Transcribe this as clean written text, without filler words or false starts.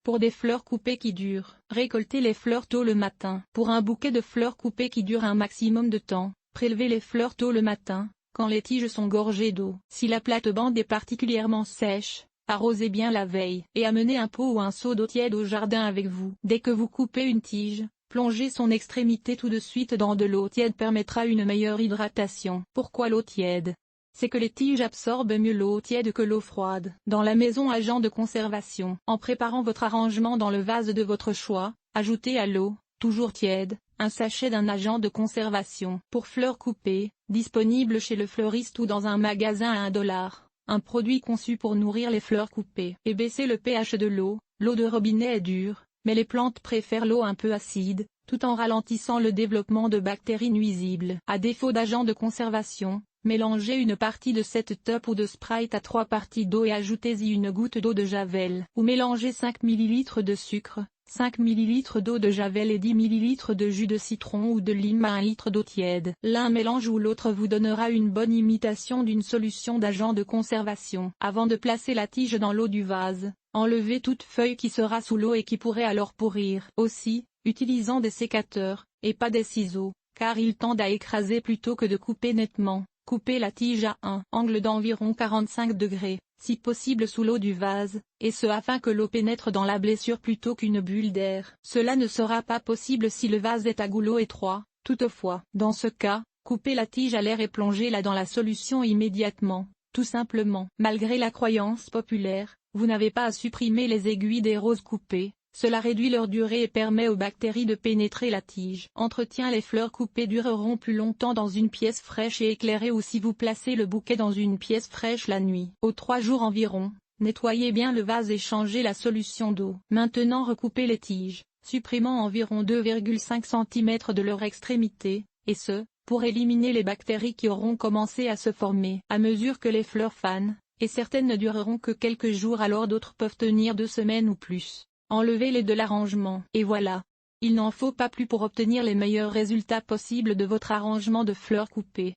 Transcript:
Pour des fleurs coupées qui durent, récoltez les fleurs tôt le matin. Pour un bouquet de fleurs coupées qui dure un maximum de temps, prélevez les fleurs tôt le matin, quand les tiges sont gorgées d'eau. Si la plate-bande est particulièrement sèche, arrosez bien la veille et amenez un pot ou un seau d'eau tiède au jardin avec vous. Dès que vous coupez une tige, plongez son extrémité tout de suite dans de l'eau tiède permettra une meilleure hydratation. Pourquoi l'eau tiède? C'est que les tiges absorbent mieux l'eau tiède que l'eau froide. Dans la maison, agent de conservation. En préparant votre arrangement dans le vase de votre choix, ajoutez à l'eau, toujours tiède, un sachet d'un agent de conservation. Pour fleurs coupées, disponible chez le fleuriste ou dans un magasin à $1. Un produit conçu pour nourrir les fleurs coupées. Et baisser le pH de l'eau. L'eau de robinet est dure, mais les plantes préfèrent l'eau un peu acide, tout en ralentissant le développement de bactéries nuisibles. À défaut d'agent de conservation, mélangez une partie de cette top ou de Sprite à 3 parties d'eau et ajoutez-y une goutte d'eau de javel. Ou mélangez 5 ml de sucre, 5 ml d'eau de javel et 10 ml de jus de citron ou de lime à 1 litre d'eau tiède. L'un mélange ou l'autre vous donnera une bonne imitation d'une solution d'agent de conservation. Avant de placer la tige dans l'eau du vase, enlevez toute feuille qui sera sous l'eau et qui pourrait alors pourrir. Aussi, utilisant des sécateurs, et pas des ciseaux, car ils tendent à écraser plutôt que de couper nettement. Coupez la tige à un angle d'environ 45 degrés, si possible sous l'eau du vase, et ce afin que l'eau pénètre dans la blessure plutôt qu'une bulle d'air. Cela ne sera pas possible si le vase est à goulot étroit, toutefois. Dans ce cas, coupez la tige à l'air et plongez-la dans la solution immédiatement, tout simplement. Malgré la croyance populaire, vous n'avez pas à supprimer les aiguilles des roses coupées. Cela réduit leur durée et permet aux bactéries de pénétrer la tige. Entretien: les fleurs coupées dureront plus longtemps dans une pièce fraîche et éclairée ou si vous placez le bouquet dans une pièce fraîche la nuit. Aux 3 jours environ, nettoyez bien le vase et changez la solution d'eau. Maintenant recoupez les tiges, supprimant environ 2,5 cm de leur extrémité, et ce, pour éliminer les bactéries qui auront commencé à se former. À mesure que les fleurs fanent, et certaines ne dureront que quelques jours alors d'autres peuvent tenir 2 semaines ou plus. Enlevez-les de l'arrangement. Et voilà. Il n'en faut pas plus pour obtenir les meilleurs résultats possibles de votre arrangement de fleurs coupées.